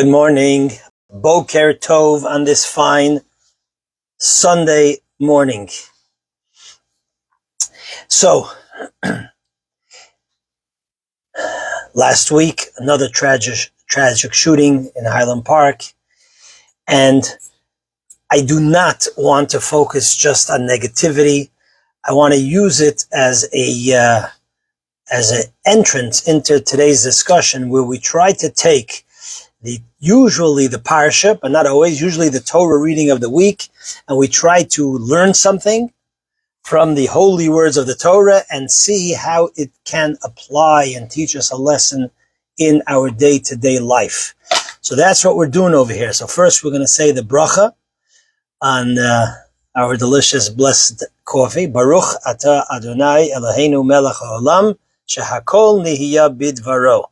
Good morning, Boker Tov on this fine Sunday morning. So, last week, another tragic shooting in Highland Park, and I do not want to focus just on negativity. I want to use it as an entrance into today's discussion, where we try to take usually the parsha, but not always, usually the Torah reading of the week, and we try to learn something from the holy words of the Torah and see how it can apply and teach us a lesson in our day-to-day life. So that's what we're doing over here. So first we're going to say the bracha on our delicious blessed coffee. Baruch atah Adonai Eloheinu melech haolam shehakol nihiya bidvaro.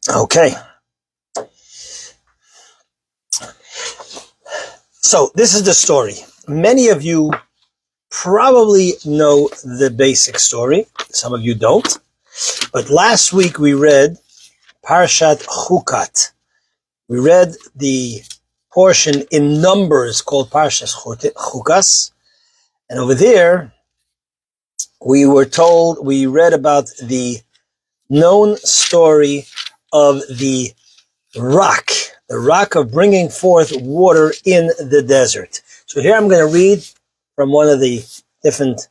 Okay. So this is the story. Many of you probably know the basic story. Some of you don't. But last week we read Parshat Chukat. We read the portion in Numbers called Parshat Chukas. And over there, we read about the known story of the rock of bringing forth water in the desert. So here I'm going to read from one of the different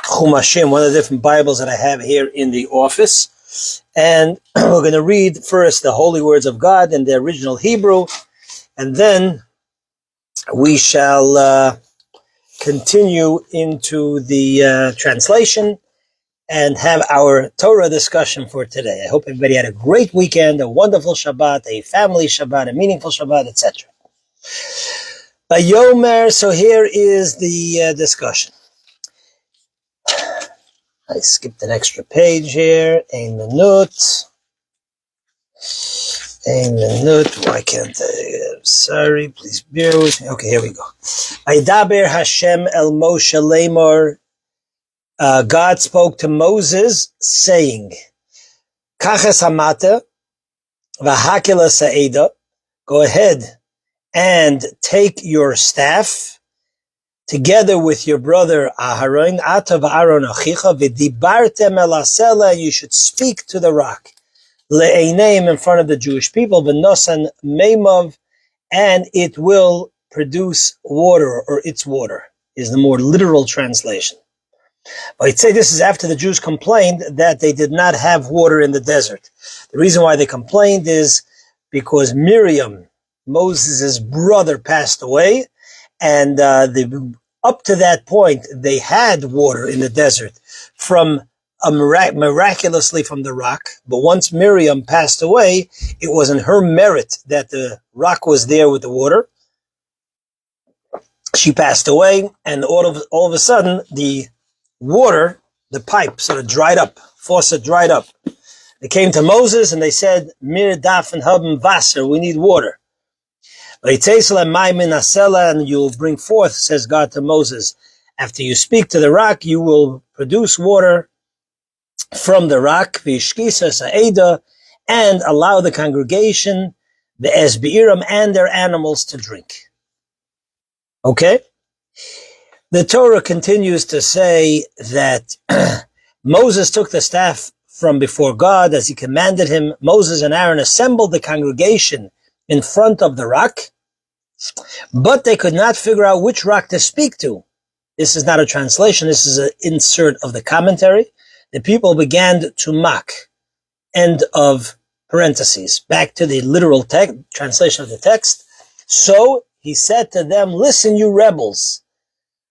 Chumashim, one of the different Bibles that I have here in the office. And we're going to read first the holy words of God in the original Hebrew, and then we shall continue into the translation and have our Torah discussion for today. I hope everybody had a great weekend, a wonderful Shabbat, a family Shabbat, a meaningful Shabbat, etc. Yomer, so here is the discussion. I skipped an extra page here. A minute. Why can't I? Sorry, please bear with me. Okay, here we go. Vaydaber Hashem el Moshe lemor. God spoke to Moses, saying, Kaches hamata v'hakela sa'eda. Go ahead and take your staff together with your brother Aharon, ata v'Aaron achicha, v'dibartem el hasela, you should speak to the rock, le'eineim, in front of the Jewish people, v'nosan meimav, and it will produce water, or its water, is the more literal translation. But I'd say this is after the Jews complained that they did not have water in the desert. The reason why they complained is because Miriam, Moses' brother, passed away, and up to that point, they had water in the desert from miraculously from the rock. But once Miriam passed away, it wasn't her merit that the rock was there with the water. She passed away, and all of a sudden, the water, the pipe, sort of dried up, faucet dried up. They came to Moses and they said, Mir daf and haben Wasser, we need water. And you'll bring forth, says God to Moses, after you speak to the rock, you will produce water from the rock, and allow the congregation, the esbi'iram, and their animals to drink. Okay? The Torah continues to say that Moses took the staff from before God as he commanded him. Moses and Aaron assembled the congregation in front of the rock, but they could not figure out which rock to speak to. This is not a translation. This is an insert of the commentary. The people began to mock. End of parentheses. Back to the literal translation of the text. So he said to them, listen, you rebels.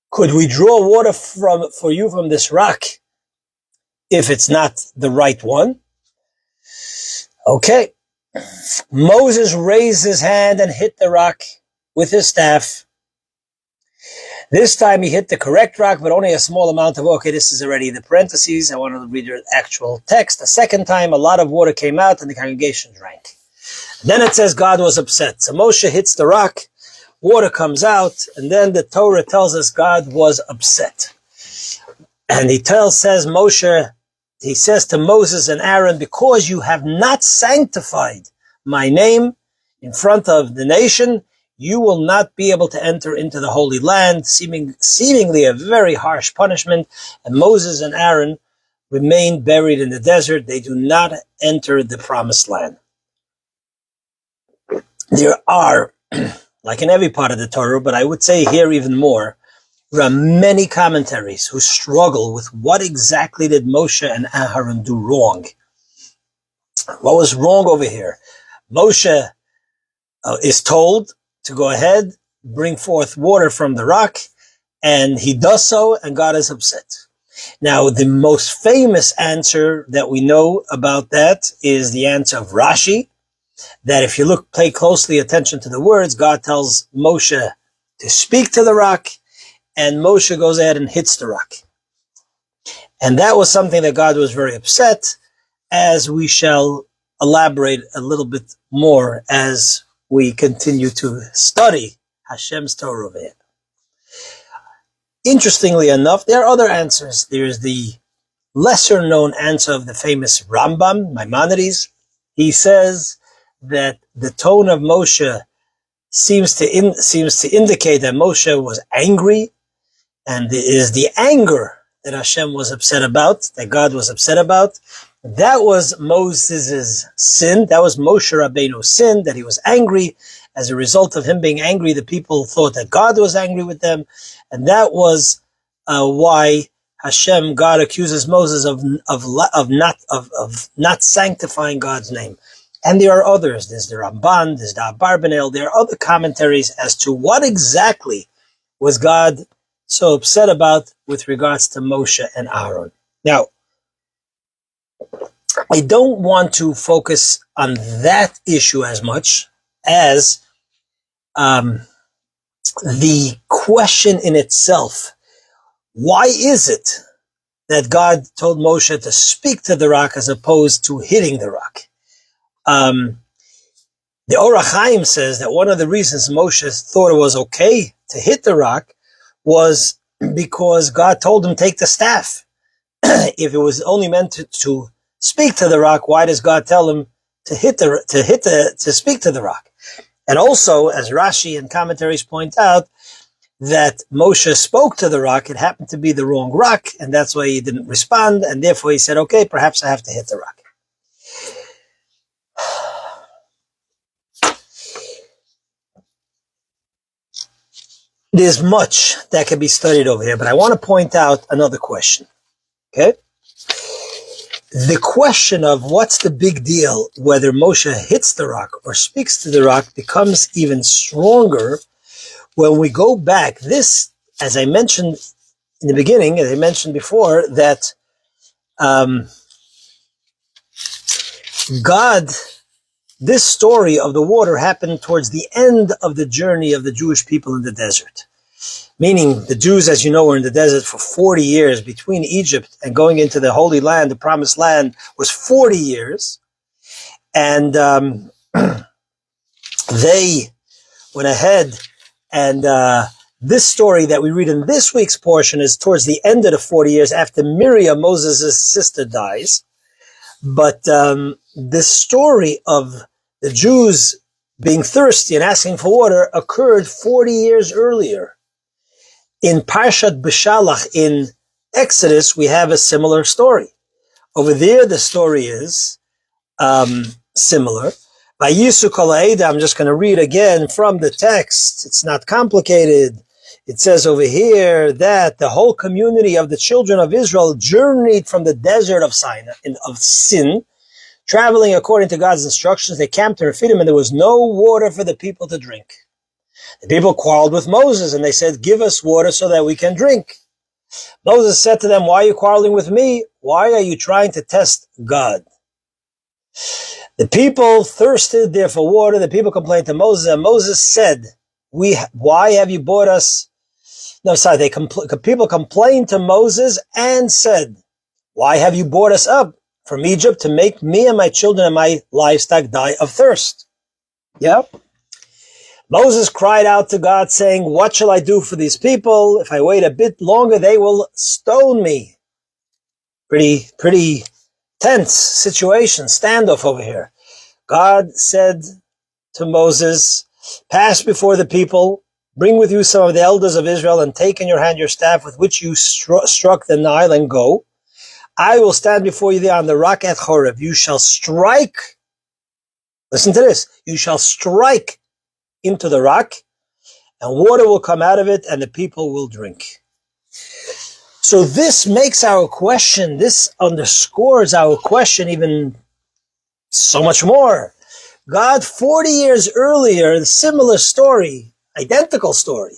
Could we draw water for you from this rock if it's not the right one? Okay. Moses raised his hand and hit the rock with his staff. This time he hit the correct rock, but only a small amount of, okay, this is already the parentheses. I want to read the actual text. The second time, a lot of water came out and the congregation drank. Then it says God was upset. So Moshe hits the rock. Water comes out, and then the Torah tells us God was upset. And says Moshe he says to Moses and Aaron, because you have not sanctified my name in front of the nation, you will not be able to enter into the Holy Land, seemingly a very harsh punishment. And Moses and Aaron remain buried in the desert. They do not enter the promised land. There are, like in every part of the Torah, but I would say here even more, there are many commentaries who struggle with what exactly did Moshe and Aaron do wrong. What was wrong over here? Moshe is told to go ahead, bring forth water from the rock, and he does so, and God is upset. Now, the most famous answer that we know about that is the answer of Rashi, that if you pay closely attention to the words, God tells Moshe to speak to the rock, and Moshe goes ahead and hits the rock. And that was something that God was very upset, as we shall elaborate a little bit more as we continue to study Hashem's Torah over here. Interestingly enough, there are other answers. There is the lesser known answer of the famous Rambam, Maimonides. He says that the tone of Moshe seems to indicate that Moshe was angry, and it is the anger that Hashem was upset about, that God was upset about. That was Moses' sin. That was Moshe Rabbeinu's sin, that he was angry. As a result of him being angry, the people thought that God was angry with them. And that was why God accuses Moses of not sanctifying God's name. And there are others. There's the Ramban, there's the Abarbanel. There are other commentaries as to what exactly was God so upset about with regards to Moshe and Aaron. Now, I don't want to focus on that issue as much as the question in itself. Why is it that God told Moshe to speak to the rock as opposed to hitting the rock? The Orach Chaim says that one of the reasons Moshe thought it was okay to hit the rock was because God told him take the staff. If it was only meant to speak to the rock, why does God tell him to speak to the rock? And also, as Rashi and commentaries point out, that Moshe spoke to the rock, it happened to be the wrong rock, and that's why he didn't respond, and therefore he said, okay, perhaps I have to hit the rock. There's much that can be studied over here, but I want to point out another question. Okay? The question of what's the big deal, whether Moshe hits the rock or speaks to the rock, becomes even stronger when we go back. This, as I mentioned in the beginning, as I mentioned before, that this story of the water happened towards the end of the journey of the Jewish people in the desert. Meaning the Jews, as you know, were in the desert for 40 years. Between Egypt and going into the Holy Land, the Promised Land, was 40 years. And they went ahead, and this story that we read in this week's portion is towards the end of the 40 years after Miriam, Moses' sister, dies. But the story of the Jews being thirsty and asking for water occurred 40 years earlier. In Parshat B'Shalach in Exodus, we have a similar story. Over there, the story is similar. Vayisu kol ha'eda, I'm just going to read again from the text. It's not complicated. It says over here that the whole community of the children of Israel journeyed from the desert of Sinai, of Sin, traveling according to God's instructions. They camped in Rephidim, and there was no water for the people to drink. The people quarreled with Moses, and they said, give us water so that we can drink. Moses said to them, why are you quarreling with me? Why are you trying to test God? The people thirsted there for water. The people complained to Moses, and Moses said, why have you brought us? No, sorry, people complained to Moses and said, why have you brought us up from Egypt to make me and my children and my livestock die of thirst? Yeah. Moses cried out to God, saying, what shall I do for these people? If I wait a bit longer, they will stone me. Pretty tense situation, standoff over here. God said to Moses, pass before the people, bring with you some of the elders of Israel, and take in your hand your staff with which you struck the Nile, and go. I will stand before you there on the rock at Horeb. You shall strike, listen to this, you shall strike into the rock, and water will come out of it, and the people will drink. So this makes our question, this underscores our question even so much more. God, 40 years earlier, similar story, identical story.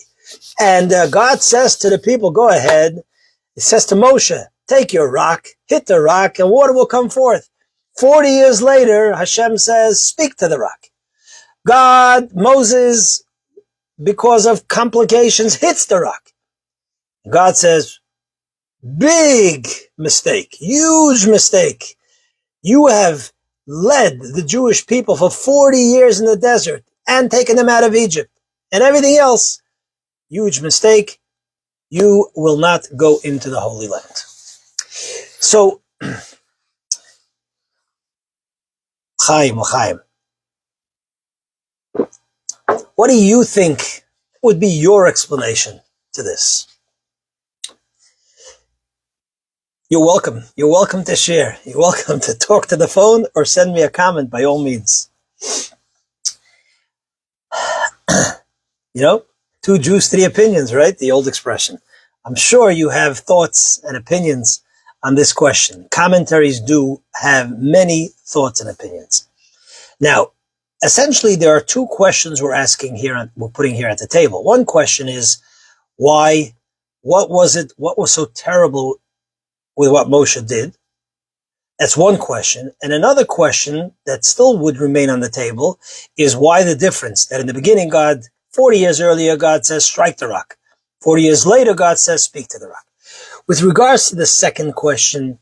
And God says to the people, go ahead. He says to Moshe, take your rock, hit the rock, and water will come forth. 40 years later, Hashem says, speak to the rock. God, Moses, because of complications, hits the rock. God says, big mistake, huge mistake. You have led the Jewish people for 40 years in the desert and taken them out of Egypt and everything else. Huge mistake. You will not go into the Holy Land. So, Chaim, what do you think would be your explanation to this? You're welcome. You're welcome to share. You're welcome to talk to the phone or send me a comment by all means. You know, 2 Jews, 3 opinions, right? The old expression. I'm sure you have thoughts and opinions on this question. Commentaries do have many thoughts and opinions. Now, essentially, there are 2 questions we're asking here, we're putting here at the table. One question is, why, what was so terrible with what Moshe did? That's one question. And another question that still would remain on the table is why the difference that in the beginning, 40 years earlier, God says, strike the rock. 40 years later, God says, speak to the rock. With regards to the second question,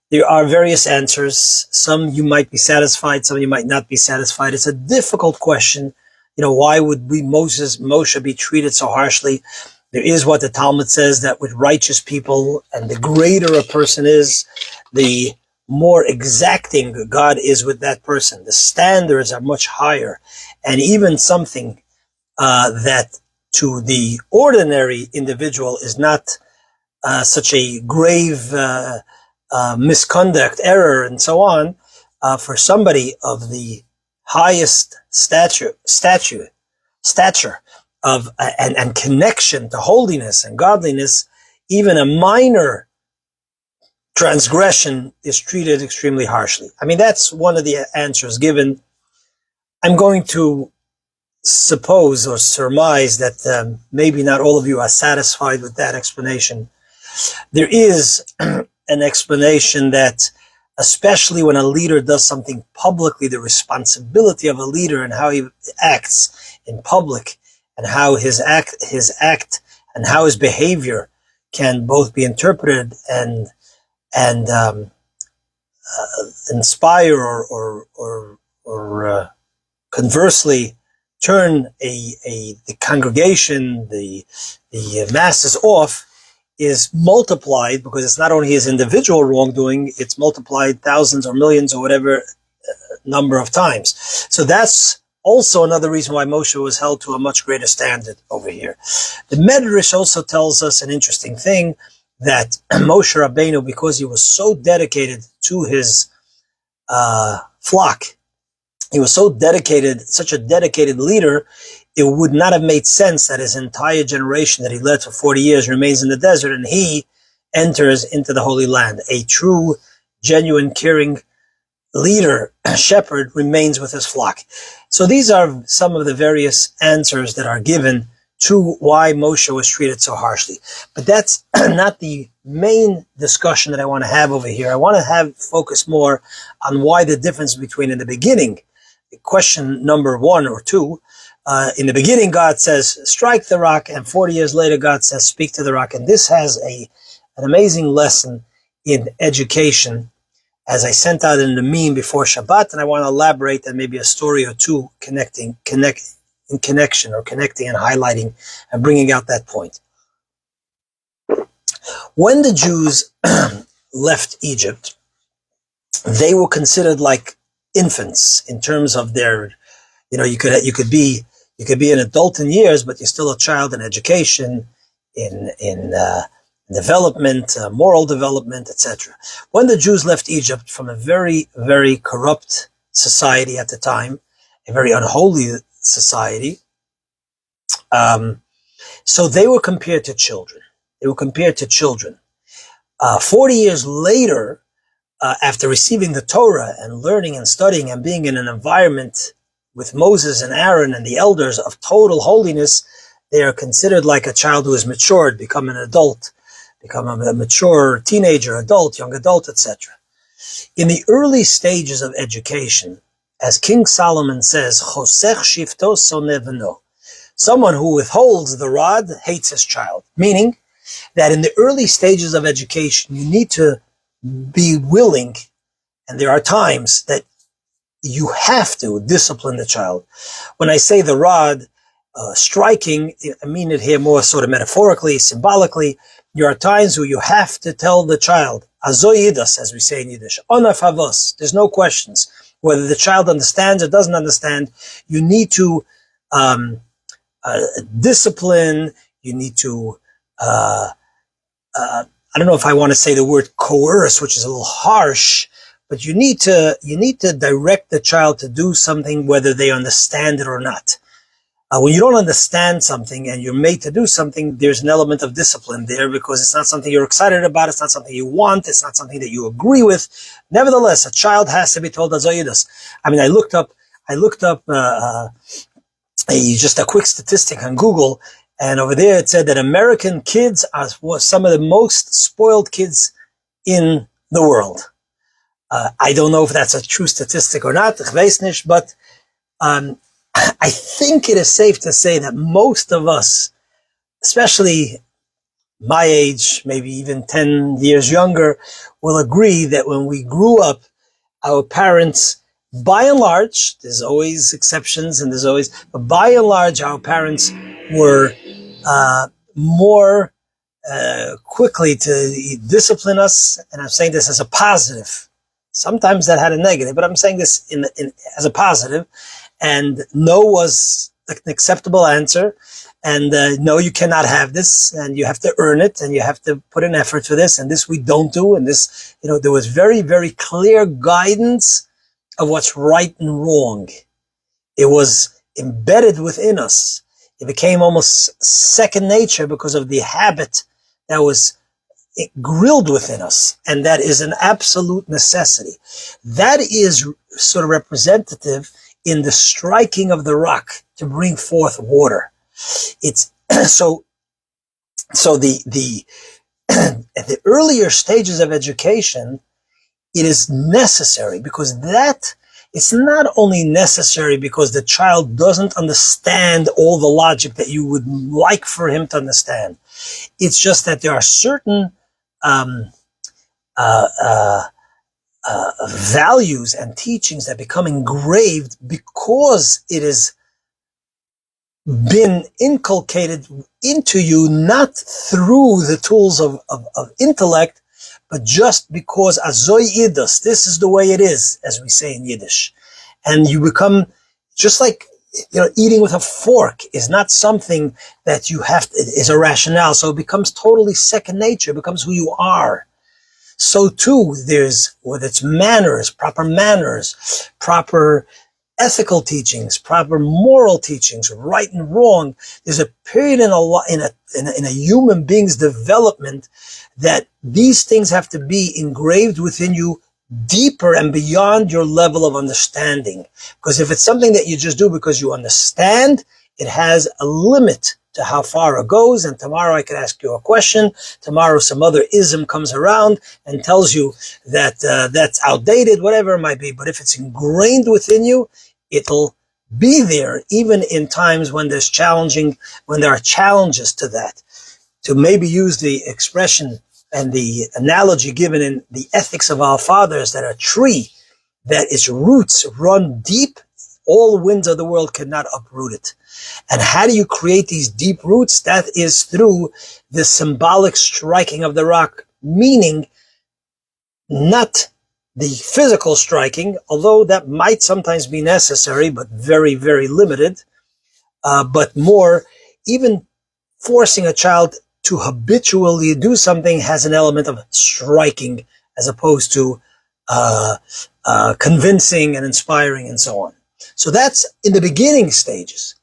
there are various answers. Some you might be satisfied, some you might not be satisfied. It's a difficult question. You know, why would Moshe be treated so harshly? There is what the Talmud says, that with righteous people, and the greater a person is, the more exacting God is with that person. The standards are much higher. And even something that to the ordinary individual is not such a grave misconduct, error, and so on, for somebody of the highest stature of and connection to holiness and godliness, even a minor transgression is treated extremely harshly. I mean, that's one of the answers given. I'm going to suppose or surmise that maybe not all of you are satisfied with that explanation. There is an explanation that, especially when a leader does something publicly, the responsibility of a leader and how he acts in public, and how his act and how his behavior can both be interpreted and inspire or conversely turn the congregation, the masses off, is multiplied, because it's not only his individual wrongdoing, it's multiplied thousands or millions or whatever number of times. So that's also another reason why Moshe was held to a much greater standard over here. The Medrash also tells us an interesting thing, that Moshe Rabbeinu, because he was so dedicated to his flock, he was so dedicated, such a dedicated leader, it would not have made sense that his entire generation that he led for 40 years remains in the desert and he enters into the Holy Land. A true, genuine, caring leader, shepherd, remains with his flock. So these are some of the various answers that are given to why Moshe was treated so harshly. But that's not the main discussion that I want to have over here. I want to focus more on why the difference between in the beginning, question number 1 or 2, in the beginning, God says, strike the rock, and 40 years later, God says, speak to the rock. And this has an amazing lesson in education, as I sent out in the meme before Shabbat, and I want to elaborate and maybe a story or 2 connecting and highlighting and bringing out that point. When the Jews left Egypt, they were considered like infants in terms of their, you could be an adult in years, but you're still a child in education, in development, moral development, etc. When the Jews left Egypt from a very, very corrupt society at the time, a very unholy society, so they were compared to children. 40 years later, after receiving the Torah and learning and studying and being in an environment with Moses and Aaron and the elders of total holiness, they are considered like a child who has matured, become an adult, become a mature teenager, adult, young adult, etc. In the early stages of education, as King Solomon says, Chosech shifto soneh beno, someone who withholds the rod hates his child, meaning that in the early stages of education, you need to be willing, and there are times that you have to discipline the child. When I say the rod, striking, I mean it here more sort of metaphorically, symbolically. There are times where you have to tell the child, azoyidas, as we say in Yiddish, onaf havos. There's no questions. Whether the child understands or doesn't understand, you need to discipline, you need to, I don't know if I want to say the word coerce, which is a little harsh, but you need to direct the child to do something whether they understand it or not. When you don't understand something and you're made to do something, there's an element of discipline there because it's not something you're excited about, it's not something you want, it's not something that you agree with. Nevertheless, a child has to be told azoyidas. I mean, I looked up just a quick statistic on Google, and over there it said that American kids are some of the most spoiled kids in the world. I don't know if that's a true statistic or not, but I think it is safe to say that most of us, especially my age, maybe even 10 years younger, will agree that when we grew up, our parents, by and large, there's always exceptions but by and large, our parents were more quickly to discipline us, and I'm saying this as a positive. Sometimes that had a negative, but I'm saying this as a positive. And no was an acceptable answer. And no, you cannot have this, and you have to earn it, and you have to put in effort for this, and this we don't do. And this, there was very, very clear guidance of what's right and wrong. It was embedded within us. It became almost second nature because of the habit that was grilled within us, and that is an absolute necessity. That is sort of representative in the striking of the rock to bring forth water. It's so the at the earlier stages of education, it is necessary because it's not only necessary because the child doesn't understand all the logic that you would like for him to understand. It's just that there are certain values and teachings that become engraved because it has been inculcated into you, not through the tools of intellect, but just because azoy idus, this is the way it is, as we say in Yiddish. And you become just like, eating with a fork is not something that you have to, is a rationale. So it becomes totally second nature, it becomes who you are. So too, there's, whether it's manners, proper ethical teachings, proper moral teachings, right and wrong. There's a period in a human being's development that these things have to be engraved within you deeper and beyond your level of understanding. Because if it's something that you just do because you understand, it has a limit to how far it goes. And tomorrow I could ask you a question. Tomorrow some other ism comes around and tells you that that's outdated, whatever it might be. But if it's ingrained within you, it'll be there even in times when there are challenges to that. To maybe use the expression and the analogy given in the ethics of our fathers, that a tree that its roots run deep, all winds of the world cannot uproot it. And how do you create these deep roots? That is through the symbolic striking of the rock, meaning not the physical striking, although that might sometimes be necessary, but very, very limited, but more, even forcing a child to habitually do something has an element of striking as opposed to convincing and inspiring and so on. So that's in the beginning stages.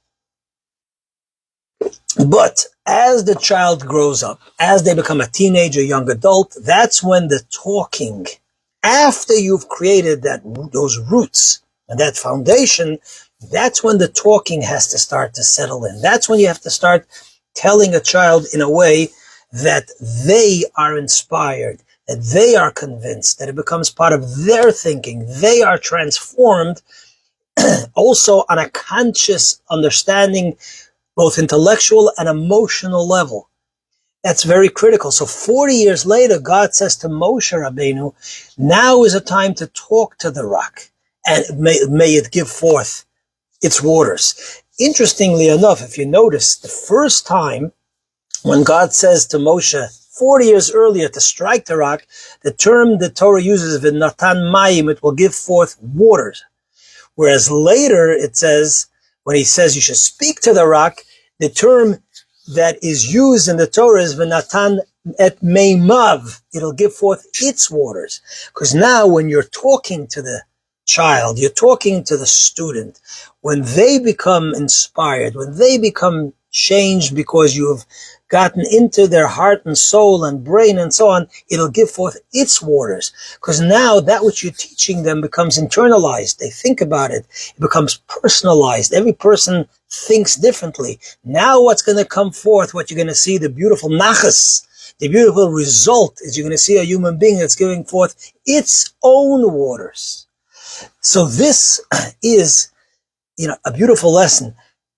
But as the child grows up, as they become a teenager, young adult, that's when the talking, after you've created those roots and that foundation, that's when the talking has to start to settle in. That's when you have to start telling a child in a way that they are inspired, that they are convinced, that it becomes part of their thinking. They are transformed also on a conscious understanding, both intellectual and emotional level. That's very critical. So 40 years later, God says to Moshe Rabbeinu, now is a time to talk to the rock, and may it give forth its waters. Interestingly enough, if you notice, the first time when God says to Moshe 40 years earlier to strike the rock, the term the Torah uses, v'natan mayim, it will give forth waters. Whereas later it says, when he says you should speak to the rock, the term that is used in the Torah is v'natan et meimav. It'll give forth its waters. Because now when you're talking to the child, you're talking to the student, when they become inspired, when they become changed because you have gotten into their heart and soul and brain and so on, it'll give forth its waters. Because now that which you're teaching them becomes internalized. They think about it. It becomes personalized. Every person thinks differently. Now what's going to come forth, what you're going to see, the beautiful nachas, the beautiful result is you're going to see a human being that's giving forth its own waters. So this is, a beautiful lesson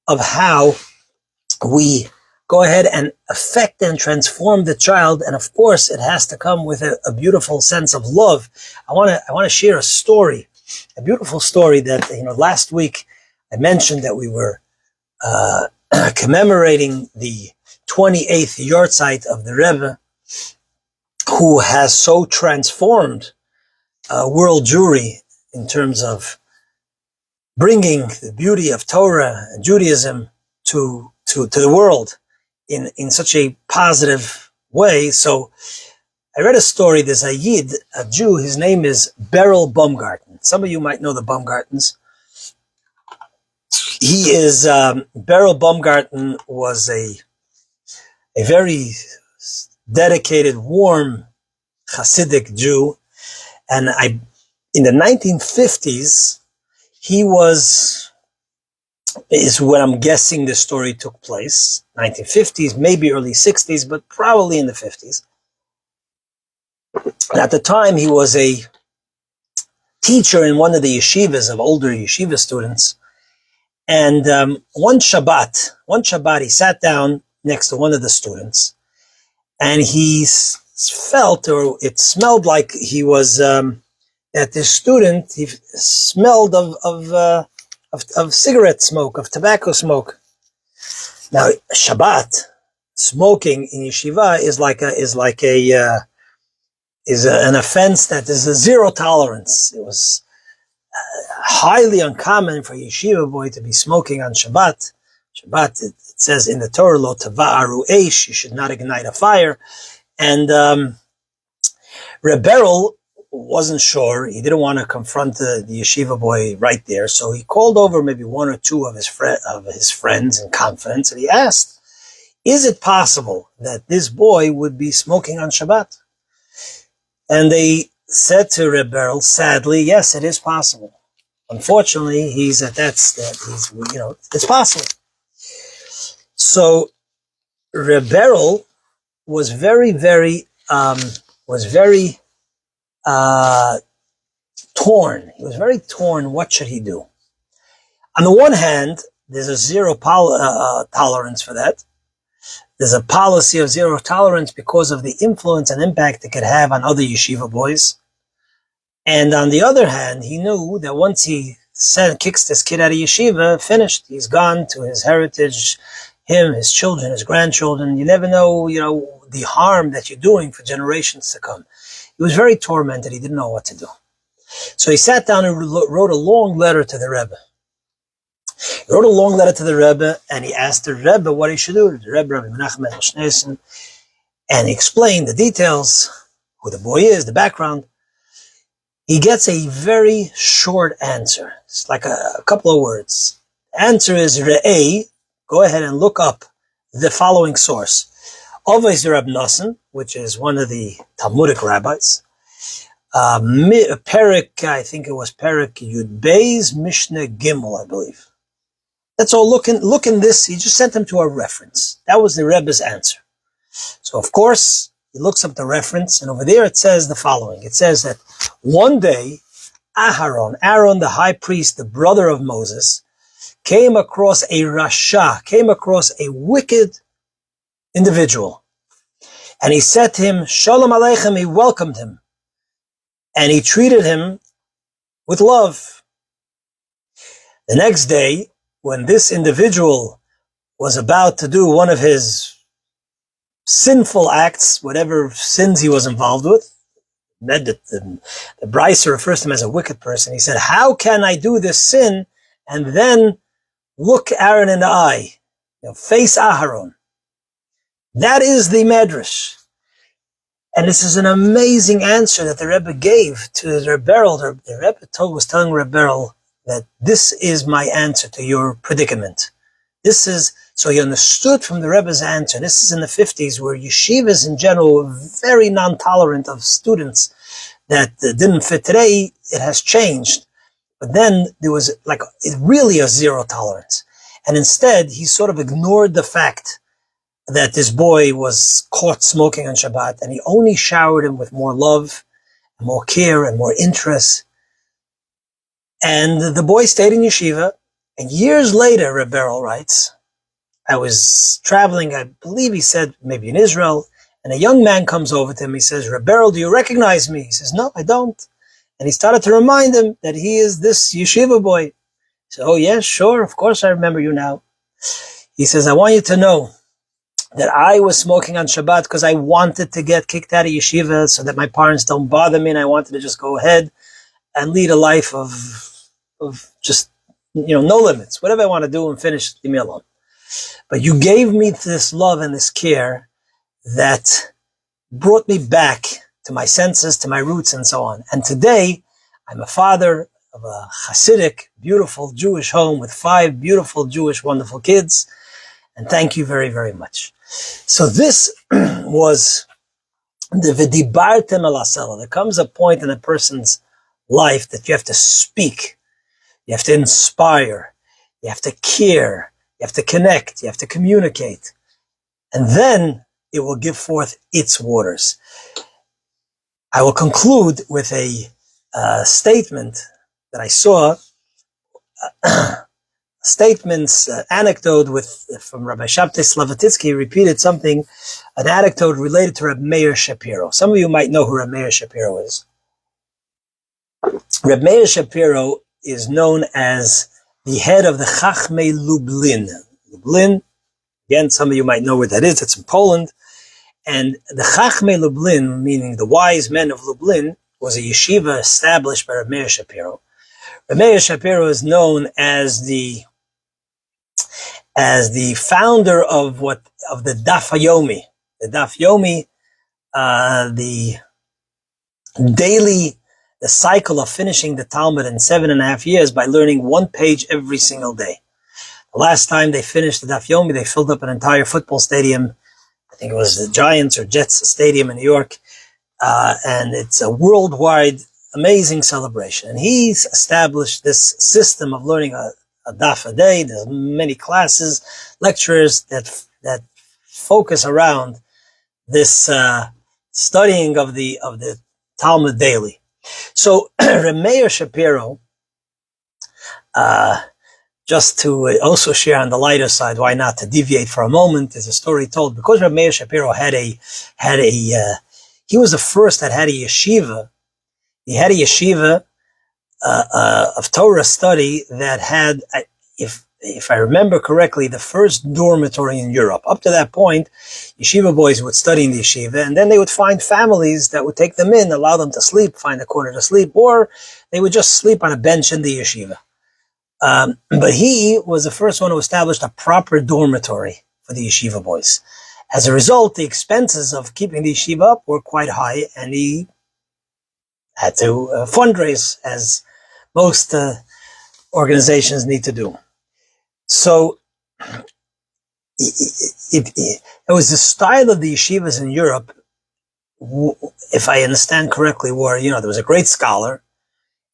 of how we go ahead and affect and transform the child. And of course, it has to come with a beautiful sense of love. I want to share a story, a beautiful story that, last week I mentioned that we were commemorating the 28th yahrzeit of the Rebbe, who has so transformed world Jewry in terms of bringing the beauty of Torah and Judaism to the world in such a positive way. So I read a story. There's a Yid, a Jew, his name is Beryl Baumgarten. Some of you might know the Baumgartens. He is, Beryl Baumgarten was a very dedicated, warm Hasidic Jew. And in the 1950s, is when I'm guessing the story took place. 1950s, maybe early 60s, but probably in the 50s. And at the time, he was a teacher in one of the yeshivas of older yeshiva students. And one Shabbat, he sat down next to one of the students, and he felt, or it smelled like he was, that this student, he smelled of cigarette smoke, of tobacco smoke. Now, Shabbat, smoking in yeshiva is an offense that is a zero tolerance. It was highly uncommon for a yeshiva boy to be smoking on Shabbat. Shabbat, it says in the Torah, lo tava'aru eish, you should not ignite a fire. And Reb Beryl wasn't sure. He didn't want to confront the yeshiva boy right there. So he called over maybe one or two of his friends in confidence, and he asked, is it possible that this boy would be smoking on Shabbat? And they said to Reb Beryl, sadly, yes, it is possible. Unfortunately, it's possible. So Reb Beryl was very, very torn. He was very torn. What should he do? On the one hand, there's a zero tolerance for that. There's a policy of zero tolerance because of the influence and impact it could have on other yeshiva boys. And on the other hand, he knew that once he kicks this kid out of yeshiva, finished. He's gone to his heritage, him, his children, his grandchildren. You never know, the harm that you're doing for generations to come. He was very tormented. He didn't know what to do. So he sat down and wrote a long letter to the Rebbe. He wrote a long letter to the Rebbe, and he asked the Rebbe what he should do. The Rebbe, Rabbi Menachem Schneerson, and he explained the details, who the boy is, the background. He gets a very short answer. It's like a couple of words. The answer is Re'eh. Go ahead and look up the following source. Always Reb Nosson, which is one of the Talmudic rabbis. Perek, I think it was Perek Yud Beis Mishnah Gimel, I believe. That's all. Look in this. He just sent him to a reference. That was the Rebbe's answer. So, of course, he looks up the reference, and over there it says the following. It says that one day, Aaron, the high priest, the brother of Moses, came across a Rasha, came across a wicked individual. And he said to him, Shalom Aleichem, he welcomed him. And he treated him with love. The next day, when this individual was about to do one of his sinful acts, whatever sins he was involved with, the Brisa refers to him as a wicked person. He said, how can I do this sin and then look Aaron in the eye, face Aharon? That is the Medrash. And this is an amazing answer that the Rebbe gave to the Rebbe. The Rebbe was telling Rebbe that this is my answer to your predicament. So he understood from the Rebbe's answer. This is in the 50s, where yeshivas in general were very non-tolerant of students that didn't fit. Today, it has changed. But then there was really a zero tolerance. And instead, he sort of ignored the fact that this boy was caught smoking on Shabbat, and he only showered him with more love, and more care, and more interest. And the boy stayed in yeshiva, and years later, Reb Beryl writes, I was traveling, I believe he said, maybe in Israel, and a young man comes over to him. He says, Reb Beryl, do you recognize me? He says, no, I don't. And he started to remind him that he is this yeshiva boy. He said, oh yes, sure, of course I remember you now. He says, I want you to know that I was smoking on Shabbat because I wanted to get kicked out of yeshiva so that my parents don't bother me, and I wanted to just go ahead and lead a life of just, no limits. Whatever I want to do and finish, leave me alone. But you gave me this love and this care that brought me back to my senses, to my roots, and so on. And today, I'm a father of a Hasidic, beautiful Jewish home with 5 beautiful Jewish, wonderful kids. And thank you very, very much. So this was the V'dibartem el Asela. There comes a point in a person's life that you have to speak. You have to inspire. You have to care. You have to connect. You have to communicate. And then it will give forth its waters. I will conclude with a statement that I saw. Anecdote from Rabbi Shabtai Slavatitsky repeated something, an anecdote related to Reb Meir Shapiro. Some of you might know who Reb Meir Shapiro is. Reb Meir Shapiro is known as the head of the Chachmei Lublin. Lublin, again, some of you might know where that is. It's in Poland. And the Chachmei Lublin, meaning the wise men of Lublin, was a yeshiva established by Reb Meir Shapiro. Reb Meir Shapiro is known as the founder of the Daf Yomi. The Daf Yomi, the cycle of finishing the Talmud in 7.5 years by learning 1 page every single day. The last time they finished the Daf Yomi, they filled up an entire football stadium. I think it was the Giants or Jets Stadium in New York. And it's a worldwide amazing celebration. And he's established this system of learning a daf a day. There's many classes, lectures that focus around this studying of the Talmud daily. So Reb Meir Shapiro, just to also share on the lighter side, why not to deviate for a moment? There's a story told because Reb Meir Shapiro he was the first that had a yeshiva. He had a yeshiva of Torah study that had, if if I remember correctly, the first dormitory in Europe. Up to that point, yeshiva boys would study in the yeshiva, and then they would find families that would take them in, allow them to sleep, find a corner to sleep, or they would just sleep on a bench in the yeshiva. But he was the first one who established a proper dormitory for the yeshiva boys. As a result, the expenses of keeping the yeshiva up were quite high, and he had to fundraise, as most organizations need to do. So it was the style of the yeshivas in Europe, if I understand correctly, where, there was a great scholar,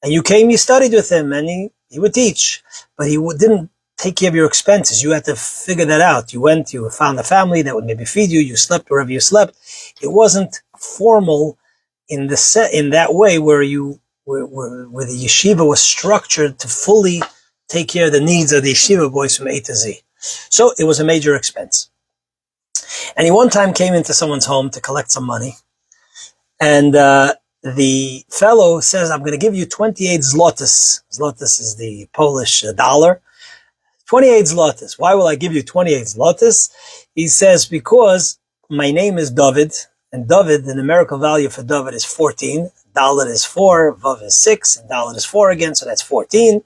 and you came, you studied with him, and he would teach, but he didn't take care of your expenses. You had to figure that out. You went, you found a family that would maybe feed you, you slept wherever you slept. It wasn't formal in that way where where the yeshiva was structured to fully take care of the needs of the yeshiva boys from A to Z. So it was a major expense. And he one time came into someone's home to collect some money, and the fellow says, I'm going to give you 28 zlotys. Zlotys is the Polish dollar. 28 zlotys. Why will I give you 28 zlotys? He says, because my name is David, and David, the numerical value for David is 14. Dalet is 4, Vav is 6, and Dalet is 4 again, so that's 14.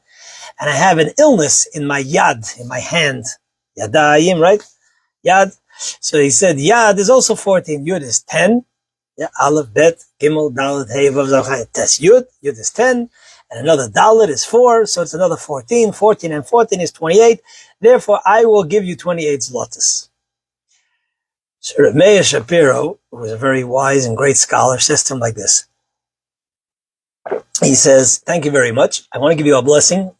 And I have an illness in my yad, in my hand. Yadayim, right? Yad. So he said, yad is also 14. Yud is 10. Yeah, Aleph, Bet, Gimel, Dalet, Hey, Vav, Zachay, Tes, Yud. Yud is 10. And another Dalet is 4, so it's another 14. 14 and 14 is 28. Therefore, I will give you 28 zlotys. So Rav Meir Shapiro, who was a very wise and great scholar, says to him like this. He says, thank you very much. I want to give you a blessing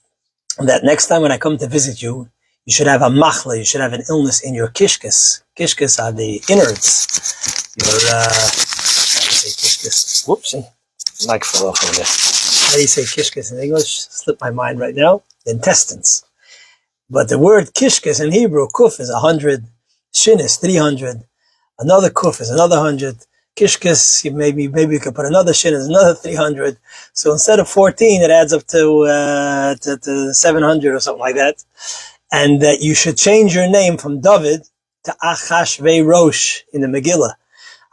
that next time when I come to visit you, you should have a machla, you should have an illness in your kishkes. Kishkes are the innards. Your, how do you say kishkes? Whoopsie. Mic fell off over there. How do you say kishkes in English? Slipped my mind right now. The intestines. But the word kishkes in Hebrew, kuf is 100, shin is 300, another kuf is another 100, kishkes, maybe you could put another shin is another 300. So instead of 14, it adds up to 700 or something like that. And that you should change your name from David to Achashverosh in the Megillah.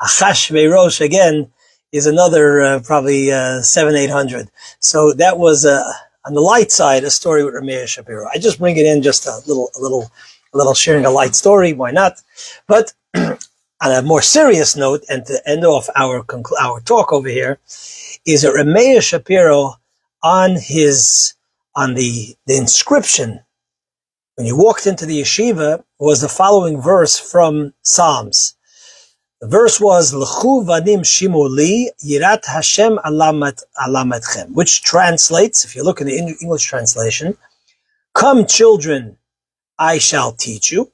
Achashverosh, again, is another probably 700-800. So that was on the light side a story with Rav Meir Shapiro. I just bring it in just a little sharing a light story. Why not? But on a more serious note, and to end off our talk over here, is that Rav Meir Shapiro on the inscription when you walked into the yeshiva was the following verse from Psalms. The verse was, L'chu vadim shimu li, yirat Hashem alamatchem, which translates, if you look in the English translation, come children, I shall teach you.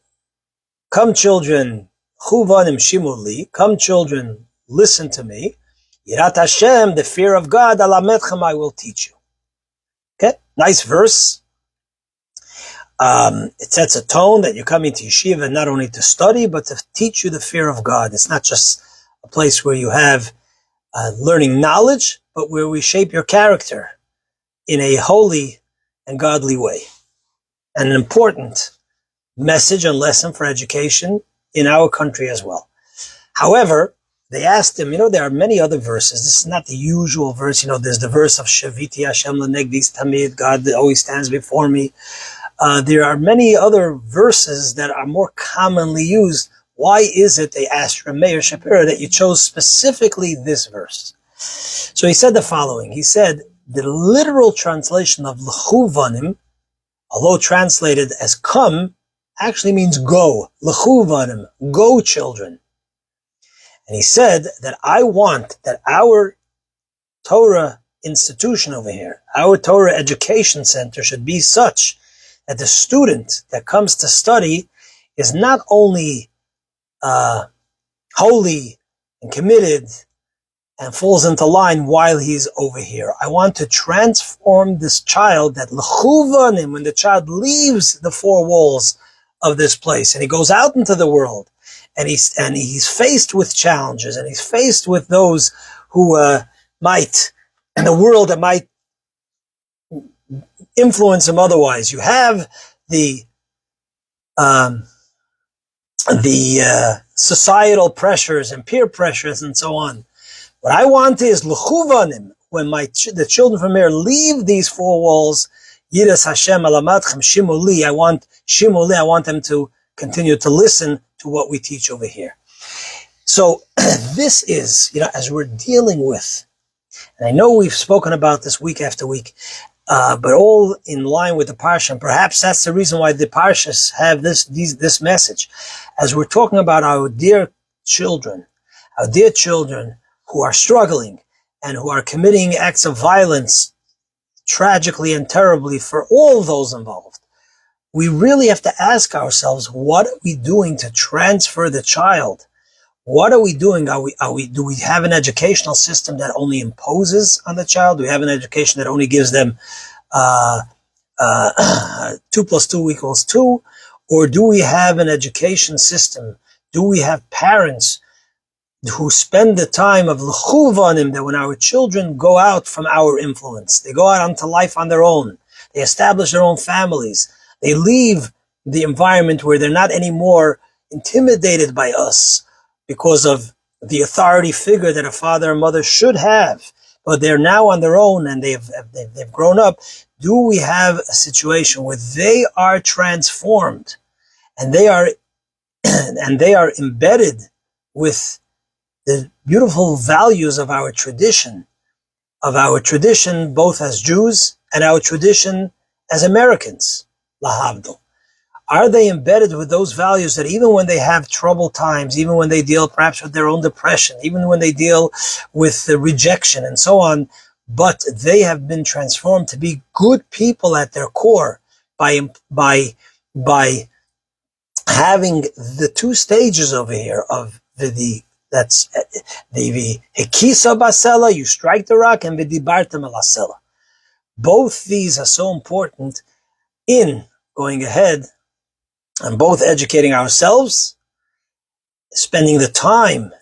Come children, L'chu vadim shimu li, come children, listen to me. Yirat Hashem, the fear of God, alamatchem, I will teach you. Okay, nice verse. It sets a tone that you come into yeshiva not only to study, but to teach you the fear of God. It's not just a place where you have learning knowledge, but where we shape your character in a holy and godly way. And an important message and lesson for education in our country as well. However, they asked him, there are many other verses. This is not the usual verse. There's the verse of Shaviti Hashem Lenegdis Tamid, God always stands before me. There are many other verses that are more commonly used. Why is it, they asked Rav Meir Shapiro, that you chose specifically this verse? So he said the following. He said, the literal translation of L'chu vanim, although translated as come, actually means go. L'chu vanim, go children. And he said that I want that our Torah institution over here, our Torah education center should be such that the student that comes to study is not only holy and committed and falls into line while he's over here. I want to transform this child, that l'chu vanim, when the child leaves the four walls of this place and he goes out into the world and he's faced with challenges and he's faced with those who might, and the world that might influence him otherwise. You have the um, the societal pressures and peer pressures and so on. What I want is l'chuvanim. When the children from here leave these four walls, Yiras Hashem alamatchem shimuli. I want them to continue to listen to what we teach over here. So this is, as we're dealing with, and I know we've spoken about this week after week, but all in line with the parsha, and perhaps that's the reason why the parshas have this message. As we're talking about our dear children who are struggling and who are committing acts of violence tragically and terribly for all those involved, we really have to ask ourselves, what are we doing to transfer the child? What are we doing? Do we have an educational system that only imposes on the child? Do we have an education that only gives them 2 + 2 = 2? Or do we have an education system? Do we have parents who spend the time of l'chuvanim, that when our children go out from our influence, they go out onto life on their own, they establish their own families, they leave the environment where they're not anymore intimidated by us because of the authority figure that a father and mother should have, but they're now on their own and they've grown up. Do we have a situation where they are transformed and they are embedded with the beautiful values of our tradition, both as Jews and our tradition as Americans, lahavdil? Are they embedded with those values that even when they have troubled times, even when they deal perhaps with their own depression, even when they deal with the rejection and so on, but they have been transformed to be good people at their core by having the two stages over here of that's the hekisa basela, you strike the rock, and v'dibartem elasela. Both these are so important in going ahead and both educating ourselves, spending the time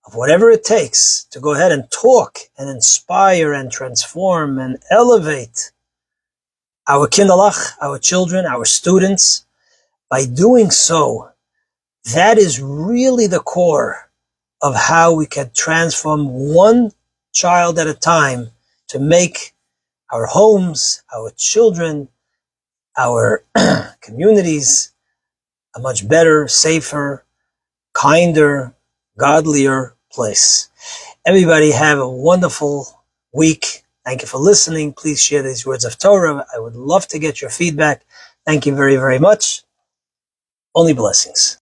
of whatever it takes to go ahead and talk and inspire and transform and elevate our kindalach, our children, our students. By doing so, that is really the core of how we can transform one child at a time to make our homes, our children, our communities a much better, safer, kinder, godlier place. Everybody have a wonderful week. Thank you for listening. Please share these words of Torah. I would love to get your feedback. Thank you very, very much. Only blessings.